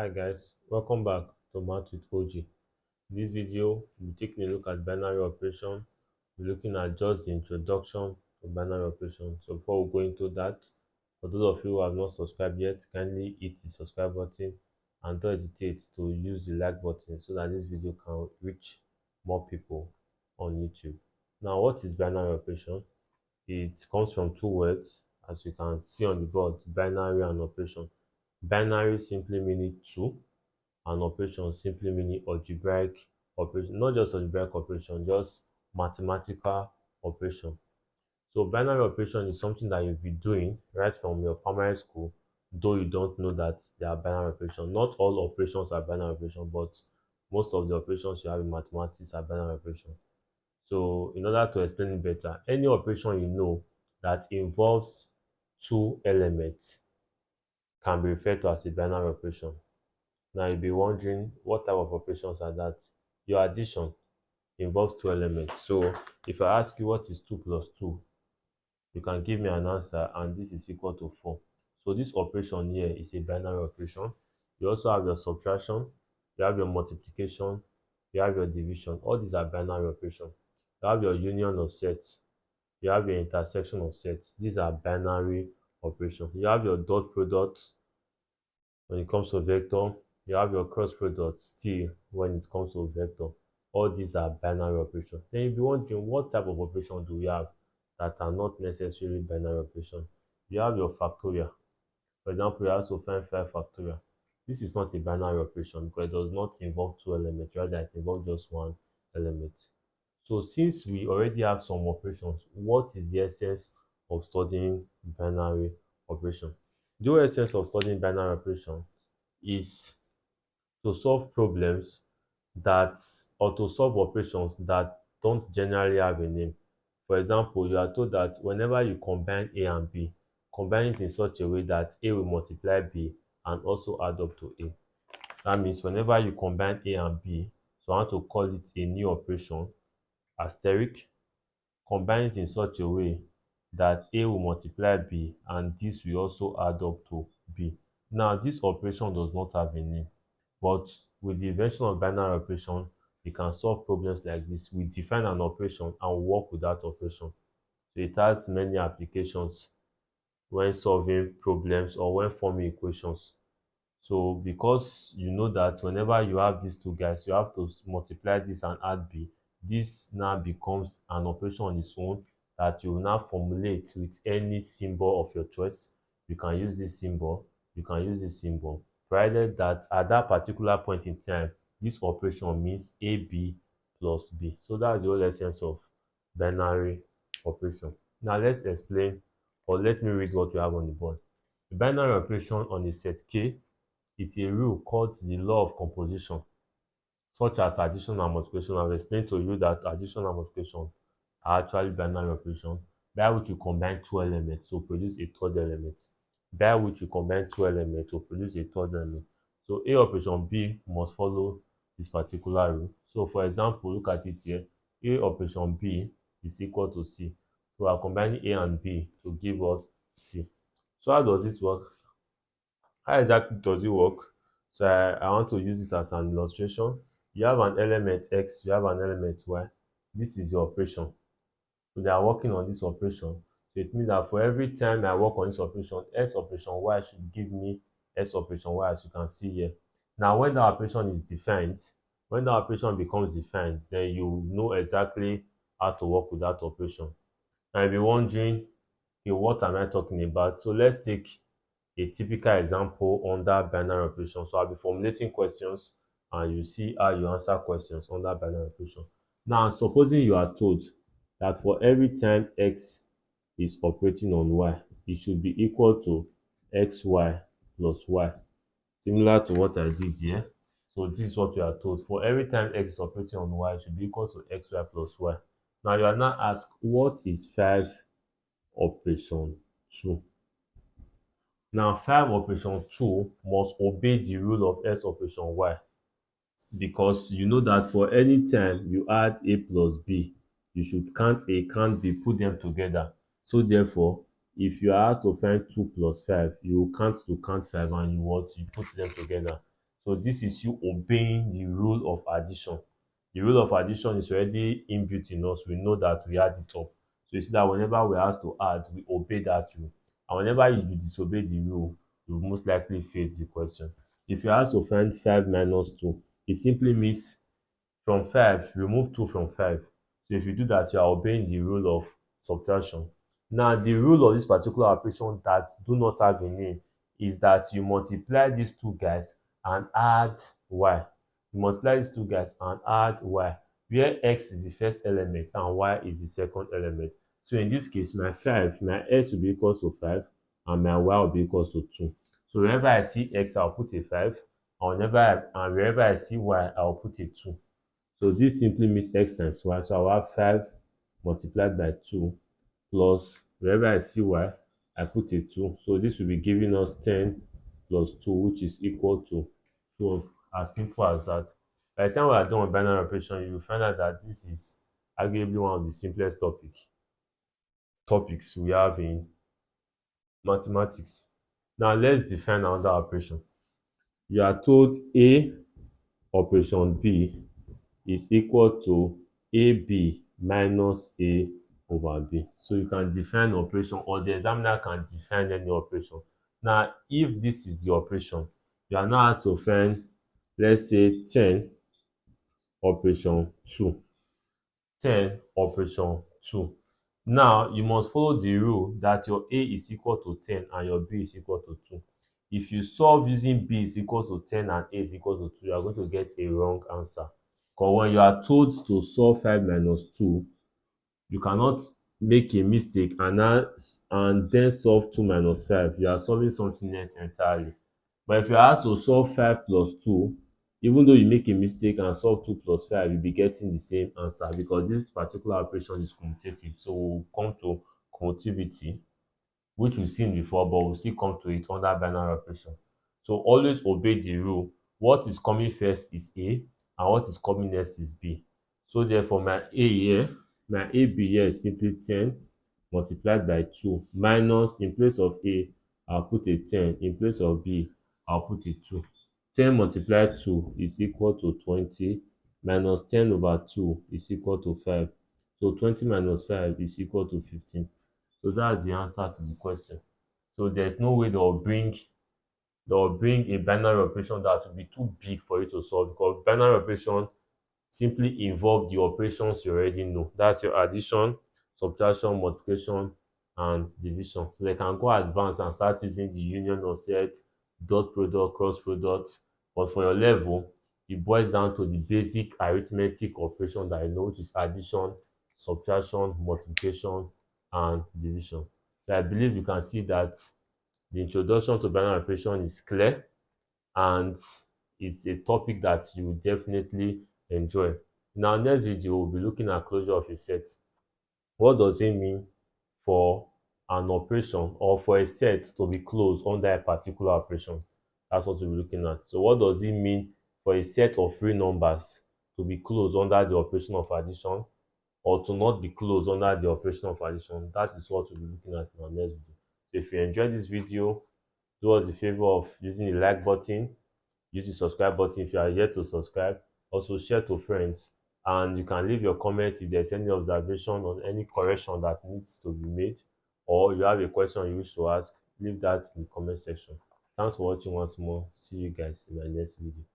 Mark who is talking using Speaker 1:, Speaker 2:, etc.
Speaker 1: Hi guys, welcome back to Math with OG. In this video, we'll be taking a look at binary operation. We're looking at just the introduction to binary operation. So before we go into that, for those of you who have not subscribed yet, kindly hit the subscribe button and don't hesitate to use the like button so that this video can reach more people on YouTube. Now, what is binary operation? It comes from two words, as you can see on the board, binary and operation. Binary simply meaning two, and operation simply meaning algebraic operation, not just algebraic operation, just mathematical operation. So binary operation is something that you'll be doing right from your primary school, though you don't know that they are binary operation. Not all operations are binary operation, but most of the operations you have in mathematics are binary operation. So in order to explain it better, any operation you know that involves two elements can be referred to as a binary operation. Now you'll be wondering what type of operations are that? Your addition involves two elements. So if I ask you what is 2 plus 2, you can give me an answer and this is equal to 4. So this operation here is a binary operation. You also have your subtraction, you have your multiplication, you have your division. All these are binary operations. You have your union of sets, you have your intersection of sets. These are binary operations. You have your dot product when it comes to vector. You have your cross product still when it comes to vector. All these are binary operations. Then you'll be wondering, what type of operation do we have that are not necessarily binary operations? You have your factorial. For example, you have to find 5 factorial. This is not a binary operation because it does not involve two elements, rather it involves just one element. So since we already have some operations, what is the essence of studying binary operation? The whole essence of studying binary operation is to solve problems that, or to solve operations that don't generally have a name. For example, you are told that whenever you combine A and B, combine it in such a way that A will multiply B and also add up to A. That means whenever you combine A and B, so I want to call it a new operation, asterisk, combine it in such a way that A will multiply B and this will also add up to B. Now, this operation does not have a name, but with the invention of binary operation, we can solve problems like this. We define an operation and work with that operation. So it has many applications when solving problems or when forming equations. So because you know that whenever you have these two guys, you have to multiply this and add B, this now becomes an operation on its own that you will now formulate with any symbol of your choice. You can use this symbol, you can use this symbol, provided that at that particular point in time, this operation means AB plus B. So that's the whole essence of binary operation. Now let's explain, or let me read what we have on the board. The binary operation on a set K is a rule called the law of composition, such as addition and multiplication. I've explained to you that addition and multiplication are actually binary operations by which you combine two elements to produce a third element, by which you combine two elements to produce a third element. So A operation B must follow this particular rule. So for example, look at it here. A operation B is equal to C. So we are combining A and B to give us C. So how does it work? How exactly does it work? So I want to use this as an illustration. You have an element X, you have an element Y. This is your operation. So they are working on this operation. So it means that for every time I work on this operation, S operation Y should give me S operation Y, as you can see here. Now when the operation is defined, when the operation becomes defined, then you know exactly how to work with that operation. Now you'll be wondering, okay, what am I talking about? So let's take a typical example under binary operation. So I'll be formulating questions and you see how you answer questions under binary operation. Now, supposing you are told that for every time x is operating on y, it should be equal to xy plus y, similar to what I did here. So this is what we are told. For every time x is operating on y, it should be equal to xy plus y. Now you are now asked, what is 5 operation 2? Now 5 operation 2 must obey the rule of S operation Y, because you know that for any time you add A plus B, you should count A, count B, put them together. So therefore, if you are asked to find 2 plus 5, you will count to count 5 and you put them together. So this is you obeying the rule of addition. The rule of addition is already inbuilt in us. We know that we add it up. So you see that whenever we ask to add, we obey that rule. And whenever you disobey the rule, you most likely fail the question. If you ask to find 5 minus 2, it simply means from 5, remove 2 from 5. So if you do that, you are obeying the rule of subtraction. Now, the rule of this particular operation that do not have a name is that you multiply these two guys and add y. You multiply these two guys and add y, where x is the first element and y is the second element. So in this case, my x will be equal to 5 and my y will be equal to 2. So wherever I see x, I'll put a 5, and wherever I see y, I'll put a 2. So this simply means x times y. So I will have 5 multiplied by 2 plus wherever I see y, I put a 2. So this will be giving us 10 plus 2, which is equal to 12. As simple as that. By the time we are done with binary operation, you will find out that this is arguably one of the simplest topics we have in mathematics. Now let's define another operation. You are told A operation B is equal to AB minus A over B. So you can define operation, or the examiner can define any operation. Now, if this is the operation, you are now asked to find, let's say, 10 operation 2. 10 operation 2. Now, you must follow the rule that your A is equal to 10 and your B is equal to 2. If you solve using B is equal to 10 and A is equal to 2, you are going to get a wrong answer. Because when you are told to solve 5 minus 2, you cannot make a mistake and then solve 2 minus 5. You are solving something else entirely. But if you are asked to solve 5 plus 2, even though you make a mistake and solve 2 plus 5, you'll be getting the same answer, because this particular operation is commutative. So we'll come to commutativity, which we've seen before, but we'll still come to it under binary operation. So always obey the rule. What is coming first is A, and what is coming next is B. So therefore, my AB here is simply 10 multiplied by 2 minus, in place of A, I'll put a 10, in place of B, I'll put a 2. 10 multiplied 2 is equal to 20, minus 10 over 2 is equal to 5. So 20 minus 5 is equal to 15. So that's the answer to the question. So there's no way they'll bring a binary operation that will be too big for you to solve, because binary operation simply involve the operations you already know. That's your addition, subtraction, multiplication, and division. So they can go advanced and start using the union or set, dot product, cross product. But for your level, it boils down to the basic arithmetic operation that you know, which is addition, subtraction, multiplication, and division. So I believe you can see that the introduction to binary operation is clear, and it's a topic that you will definitely enjoy. In our next video, we'll be looking at closure of a set. What does it mean for an operation, or for a set to be closed under a particular operation? That's what we'll be looking at. So what does it mean for a set of real numbers to be closed under the operation of addition, or to not be closed under the operation of addition? That is what we'll be looking at in our next video. So if you enjoyed this video, do us the favor of using the like button, use the subscribe button if you are yet to subscribe. Also share to friends, and you can leave your comment if there's any observation or any correction that needs to be made, or you have a question you wish to ask. Leave that in the comment section. Thanks for watching once more. See you guys in my next video.